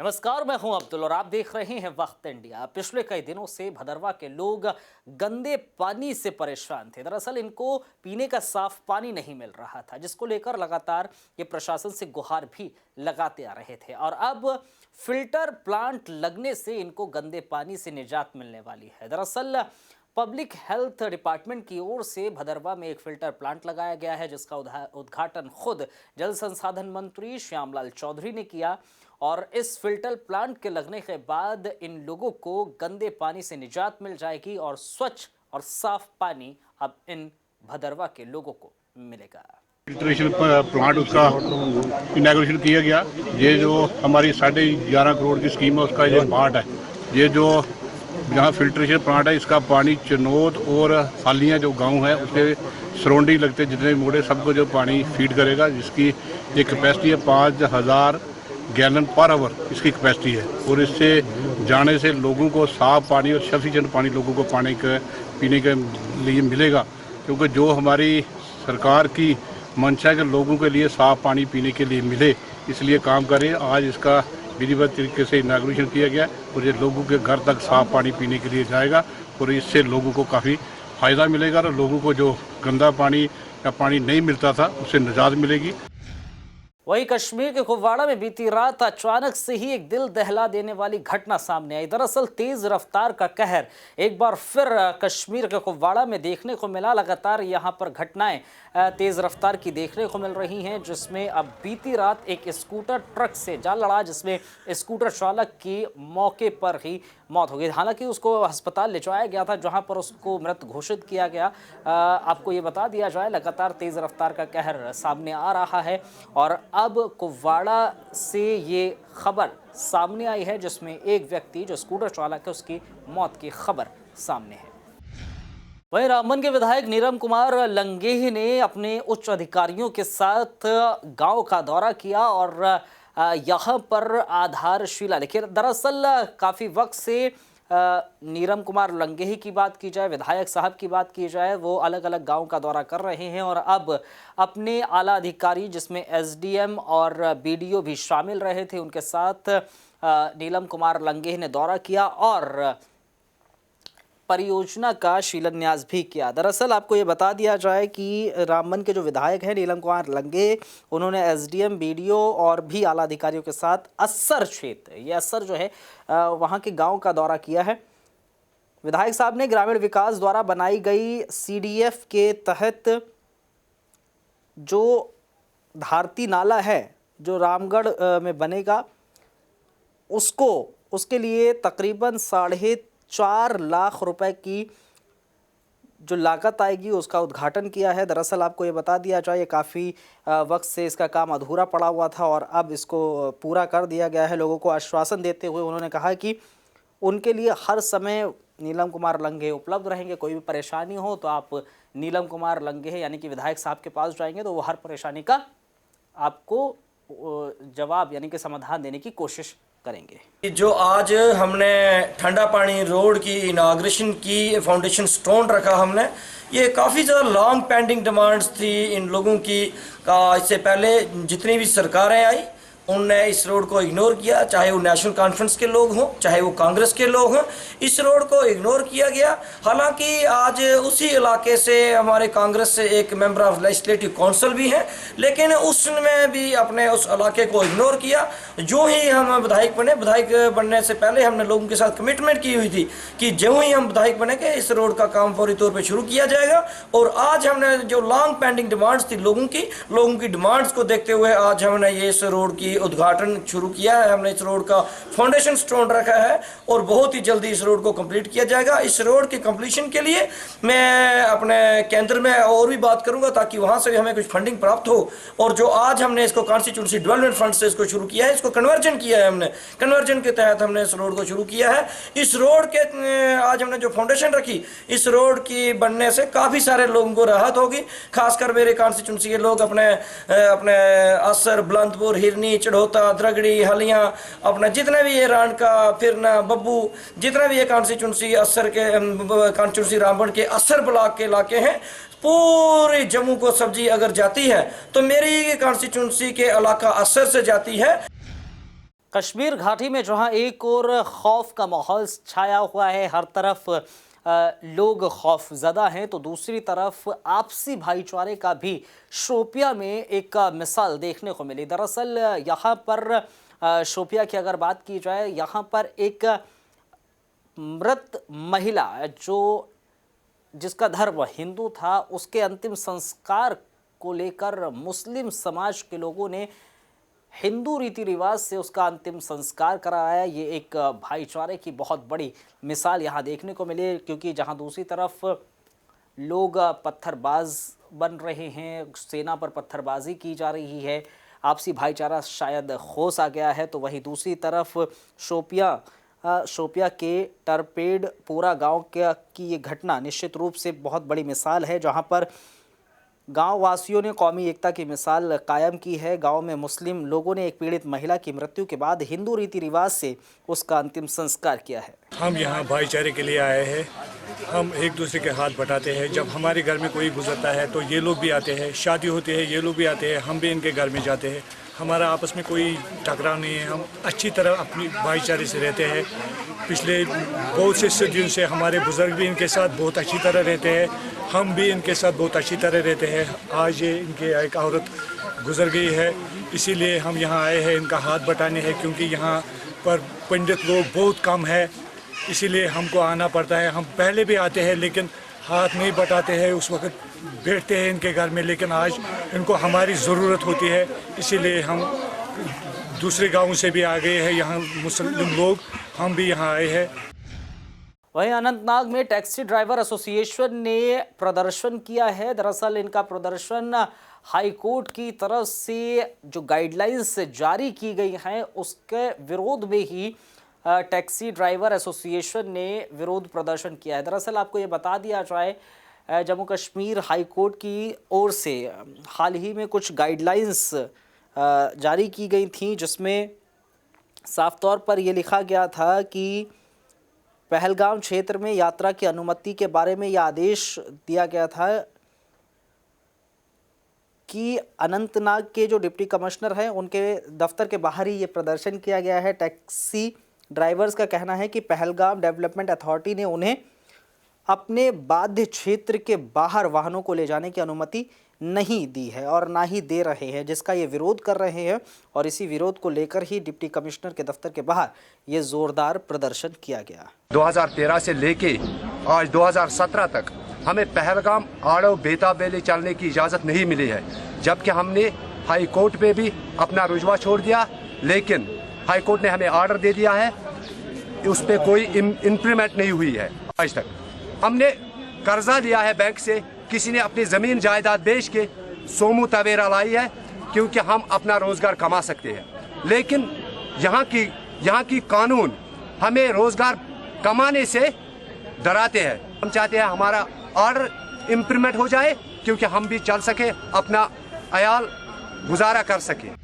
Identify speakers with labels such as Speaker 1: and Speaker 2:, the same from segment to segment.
Speaker 1: नमस्कार, मैं हूं अब्दुल और आप देख रहे हैं वक्त इंडिया। पिछले कई दिनों से भदरवा के लोग गंदे पानी से परेशान थे। दरअसल इनको पीने का साफ पानी नहीं मिल रहा था, जिसको लेकर लगातार ये प्रशासन से गुहार भी लगाते आ रहे थे। और अब फिल्टर प्लांट लगने से इनको गंदे पानी से निजात मिलने वाली है। दरअसल पब्लिक हेल्थ डिपार्टमेंट की ओर से भदरवा में एक फिल्टर प्लांट लगाया गया है, जिसका उद्घाटन खुद जल संसाधन मंत्री श्यामलाल चौधरी ने किया। और इस फिल्टर प्लांट के लगने के बाद इन लोगों को गंदे पानी से निजात मिल जाएगी और स्वच्छ और साफ पानी अब इन भदरवा के लोगों को मिलेगा।
Speaker 2: फिल्ट्रेशन प्लांट उसका इनॉग्रेशन किया गया। ये जो हमारी 11.5 करोड़ की स्कीम है उसका ये पार्ट है। ये जो जहाँ फिल्ट्रेशन प्लांट है इसका पानी चनोद और हालियाँ जो गांव है उसके सराउंडिंग लगते जितने मोड़े सबको जो पानी फीड करेगा, जिसकी एक कैपेसिटी है 5000 गैलन पर आवर इसकी कैपेसिटी है। और इससे जाने से लोगों को साफ पानी और सफिशिएंट पानी लोगों को पानी का पीने के लिए मिलेगा, क्योंकि जो हमारी सरकार की मंशा है कि लोगों के लिए साफ पानी पीने के लिए मिले, इसलिए काम करें। आज इसका विधिवत तरीके से इनॉग्रेशन किया गया और ये लोगों के घर तक साफ पानी पीने के लिए जाएगा और इससे लोगों को काफ़ी फ़ायदा मिलेगा और लोगों को जो गंदा पानी या पानी नहीं मिलता था उससे निजात मिलेगी।
Speaker 1: वहीं कश्मीर के कुपवाड़ा में बीती रात अचानक से ही एक दिल दहला देने वाली घटना सामने आई। दरअसल तेज रफ्तार का कहर एक बार फिर कश्मीर के कुपवाड़ा में देखने को मिला। लगातार यहां पर घटनाएं तेज रफ्तार की देखने को मिल रही हैं, जिसमें अब बीती रात एक स्कूटर ट्रक से जा लड़ा, जिसमें स्कूटर चालक की मौके पर ही मौत हो गई। हालांकि उसको अस्पताल ले जाया गया था, जहां पर उसको मृत घोषित किया गया। आपको ये बता दिया जाए, लगातार तेज रफ्तार का कहर सामने आ रहा है और अब कुपवाड़ा से ये खबर सामने आई है, जिसमें एक व्यक्ति जो स्कूटर चालक है उसकी मौत की खबर सामने है। वहीं रामबन के विधायक नीरम कुमार लंगेही ने अपने उच्च अधिकारियों के साथ गांव का दौरा किया और यहाँ पर आधारशिला देखिए। दरअसल काफ़ी वक्त से नीरम कुमार लंगेही की बात की जाए, विधायक साहब की बात की जाए, वो अलग अलग गांव का दौरा कर रहे हैं और अब अपने आला अधिकारी जिसमें एसडीएम और बीडीओ भी शामिल रहे थे, उनके साथ नीलम कुमार लंगेही ने दौरा किया और परियोजना का शिलान्यास भी किया। दरअसल आपको ये बता दिया जाए कि रामबन के जो विधायक हैं नीलम कुमार लंगेही, उन्होंने एसडीएम, बीडीओ और भी आला अधिकारियों के साथ अस्सर क्षेत्र, ये अस्सर जो है वहाँ के गांव का दौरा किया है। विधायक साहब ने ग्रामीण विकास द्वारा बनाई गई सीडीएफ के तहत जो धारती नाला है जो रामगढ़ में बनेगा, उसके लिए तकरीबन 4.5 लाख रुपए की जो लागत आएगी उसका उद्घाटन किया है। दरअसल आपको ये बता दिया जाए, ये काफ़ी वक्त से इसका काम अधूरा पड़ा हुआ था और अब इसको पूरा कर दिया गया है। लोगों को आश्वासन देते हुए उन्होंने कहा कि उनके लिए हर समय नीलम कुमार लंगेही उपलब्ध रहेंगे। कोई भी परेशानी हो तो आप नीलम कुमार लंगेही यानी कि विधायक साहब के पास जाएंगे तो वो हर परेशानी का आपको जवाब यानी कि समाधान देने की कोशिश करेंगे।
Speaker 3: जो आज हमने ठंडा पानी रोड की इनाग्रेशन की, फाउंडेशन स्टोन रखा हमने, ये काफ़ी ज़्यादा लॉन्ग पेंडिंग डिमांड्स थी इन लोगों की। इससे पहले जितनी भी सरकारें आई उनने इस रोड को इग्नोर किया, चाहे वो नेशनल कॉन्फ्रेंस के लोग हों चाहे वो कांग्रेस के लोग हों, इस रोड को इग्नोर किया गया। हालांकि आज उसी इलाके से हमारे कांग्रेस से एक मेंबर ऑफ लेजिस्लेटिव काउंसिल भी हैं, लेकिन उसने भी अपने उस इलाके को इग्नोर किया। जो ही हम विधायक बने, विधायक बनने से पहले हमने लोगों के साथ कमिटमेंट की हुई थी कि जो ही हम विधायक बनेंगे इस रोड का काम फौरी तौर पर शुरू किया जाएगा। और आज हमने जो लॉन्ग पेंडिंग डिमांड्स थी लोगों की डिमांड्स को देखते हुए आज हमने ये इस रोड की उद्घाटन शुरू किया है। हमने इस रोड का फाउंडेशन स्टोन रखा है और बहुत ही जल्दी इस रोड को कंप्लीट किया जाएगा। इस रोड की कंप्लीशन के लिए मैं अपने केंद्र में और भी बात करूंगा ताकि वहां से भी हमें कुछ फंडिंग प्राप्त हो। और जो आज हमने इसको कॉन्स्टिट्यूंसी डेवलपमेंट फंड से इसको शुरू किया है, इसको कन्वर्जन किया है हमने, कन्वर्जन के तहत हमने इस रोड को शुरू किया है। इस रोड के आज हमने जो फाउंडेशन रखी, इस रोड की बनने से काफ़ी सारे लोगों को राहत होगी। खासकर मेरे कॉन्स्टिट्यूंसी के लोग अपने असर, बुलंदपुर, हिरनी, चढ़ोता, द्रगड़ी, हलियाँ, अपना जितने भी ये रानका, फिरना, बब्बू, जितने भी ये कॉन्स्टिट्यूंसी असर के कॉन्स्टिट्यूंसी रामबन के असर ब्लॉक के इलाके हैं, पूरे जम्मू को सब्जी अगर जाती है तो मेरी कॉन्स्टिट्यूंसी के इलाका असर से जाती है।
Speaker 1: कश्मीर घाटी में जहां एक और खौफ का माहौल छाया हुआ है, हर तरफ लोग खौफजदा हैं, तो दूसरी तरफ आपसी भाईचारे का भी शोपिया में एक मिसाल देखने को मिली। दरअसल यहाँ पर शोपिया की अगर बात की जाए, यहाँ पर एक मृत महिला जिसका धर्म हिंदू था, उसके अंतिम संस्कार को लेकर मुस्लिम समाज के लोगों ने हिंदू रीति रिवाज से उसका अंतिम संस्कार कराया। ये एक भाईचारे की बहुत बड़ी मिसाल यहाँ देखने को मिली, क्योंकि जहाँ दूसरी तरफ लोग पत्थरबाज बन रहे हैं, सेना पर पत्थरबाजी की जा रही है, आपसी भाईचारा शायद खोस आ गया है, तो वहीं दूसरी तरफ शोपिया के टरपेड पूरा गांव की ये घटना निश्चित रूप से बहुत बड़ी मिसाल है, जहां पर गांव वासियों ने कौमी एकता की मिसाल कायम की है। गांव में मुस्लिम लोगों ने एक पीड़ित महिला की मृत्यु के बाद हिंदू रीति रिवाज से उसका अंतिम संस्कार किया है।
Speaker 4: हम यहाँ भाईचारे के लिए आए हैं। हम एक दूसरे के हाथ बटाते हैं। जब हमारे घर में कोई गुजरता है तो ये लोग भी आते हैं, शादी होती है ये लोग भी आते हैं, हम भी इनके घर में जाते हैं। हमारा आपस में कोई टकराव नहीं है। हम अच्छी तरह अपनी भाईचारे से रहते हैं। पिछले बहुत से सदियों से हमारे बुजुर्ग भी इनके साथ बहुत अच्छी तरह रहते हैं, हम भी इनके साथ बहुत अच्छी तरह रहते हैं। आज ये इनके एक औरत गुजर गई है, इसीलिए हम यहाँ आए हैं इनका हाथ बटाने हैं, क्योंकि यहाँ पर पंडित लोग बहुत कम है, इसीलिए हमको आना पड़ता है। हम पहले भी आते हैं लेकिन हाथ नहीं बटाते हैं, उस वक्त बैठते हैं इनके घर में, लेकिन आज इनको हमारी ज़रूरत होती है, इसीलिए हम दूसरे गाँव से भी आ गए हैं। यहाँ मुस्लिम लोग, हम भी यहाँ आए हैं।
Speaker 1: वहीं अनंतनाग में टैक्सी ड्राइवर एसोसिएशन ने प्रदर्शन किया है। दरअसल इनका प्रदर्शन हाई कोर्ट की तरफ से जो गाइडलाइंस जारी की गई हैं उसके विरोध में ही टैक्सी ड्राइवर एसोसिएशन ने विरोध प्रदर्शन किया है। दरअसल आपको ये बता दिया जाए, जम्मू कश्मीर हाई कोर्ट की ओर से हाल ही में कुछ गाइडलाइंस जारी की गई थी, जिसमें साफ तौर पर यह लिखा गया था कि पहलगाम क्षेत्र में यात्रा की अनुमति के बारे में यह आदेश दिया गया था कि अनंतनाग के जो डिप्टी कमिश्नर हैं उनके दफ्तर के बाहर ही ये प्रदर्शन किया गया है। टैक्सी ड्राइवर्स का कहना है कि पहलगाम डेवलपमेंट अथॉरिटी ने उन्हें अपने बाध्य क्षेत्र के बाहर वाहनों को ले जाने की अनुमति नहीं दी है और ना ही दे रहे हैं, जिसका ये विरोध कर रहे हैं। और इसी विरोध को लेकर ही डिप्टी कमिश्नर के दफ्तर के बाहर ये जोरदार प्रदर्शन किया गया।
Speaker 5: 2013 से लेके आज 2017 तक हमें पहलगाम आड़व बेताबेली चलने की इजाज़त नहीं मिली है, जबकि हमने हाई कोर्ट पे भी अपना रुजवा छोड़ दिया, लेकिन हाई कोर्ट ने हमें ऑर्डर दे दिया है, उस पर कोई इम्प्लीमेंट नहीं हुई है। आज तक हमने कर्जा लिया है बैंक से, किसी ने अपनी ज़मीन जायदाद बेच के सोमू तवेरा लाई है, क्योंकि हम अपना रोज़गार कमा सकते हैं। लेकिन यहाँ की कानून हमें रोज़गार कमाने से डराते हैं। हम चाहते हैं हमारा ऑर्डर इम्प्लीमेंट हो जाए, क्योंकि हम भी चल सके, अपना अयाल गुजारा कर सके।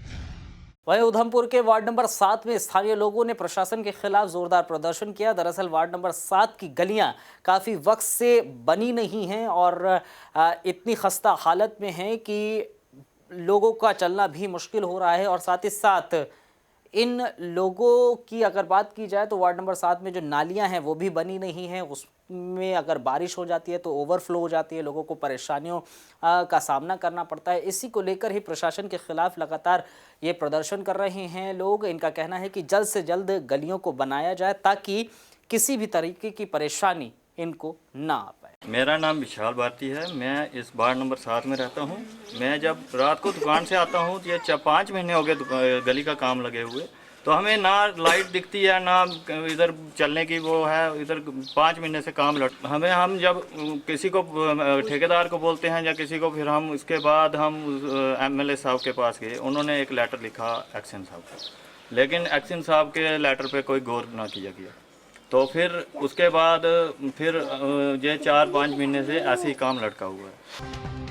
Speaker 1: वहीं उधमपुर के वार्ड नंबर 7 में स्थानीय लोगों ने प्रशासन के खिलाफ जोरदार प्रदर्शन किया। दरअसल वार्ड नंबर 7 की गलियां काफ़ी वक्त से बनी नहीं हैं और इतनी खस्ता हालत में हैं कि लोगों का चलना भी मुश्किल हो रहा है। और साथ ही साथ इन लोगों की अगर बात की जाए तो वार्ड नंबर 7 में जो नालियां हैं वो भी बनी नहीं हैं, उसमें अगर बारिश हो जाती है तो ओवरफ्लो हो जाती है, लोगों को परेशानियों का सामना करना पड़ता है। इसी को लेकर ही प्रशासन के खिलाफ लगातार ये प्रदर्शन कर रहे हैं लोग। इनका कहना है कि जल्द से जल्द गलियों को बनाया जाए ताकि किसी भी तरीके की परेशानी इनको ना आ पाए।
Speaker 6: मेरा नाम विशाल भारती है। मैं इस वार्ड नंबर 7 में रहता हूँ। मैं जब रात को दुकान से आता हूँ, ये 5 महीने हो गए गली का काम लगे हुए, तो हमें ना लाइट दिखती है ना इधर चलने की वो है। इधर 5 महीने से काम हम जब किसी को ठेकेदार को बोलते हैं या किसी को, फिर हम उसके बाद हम MLA साहब के पास गए, उन्होंने एक लेटर लिखा एक्शन साहब को, लेकिन एक्शन साहब के लेटर पे कोई गौर ना किया गया। तो फिर उसके बाद फिर ये 4-5 महीने से ऐसे ही काम लटका हुआ है।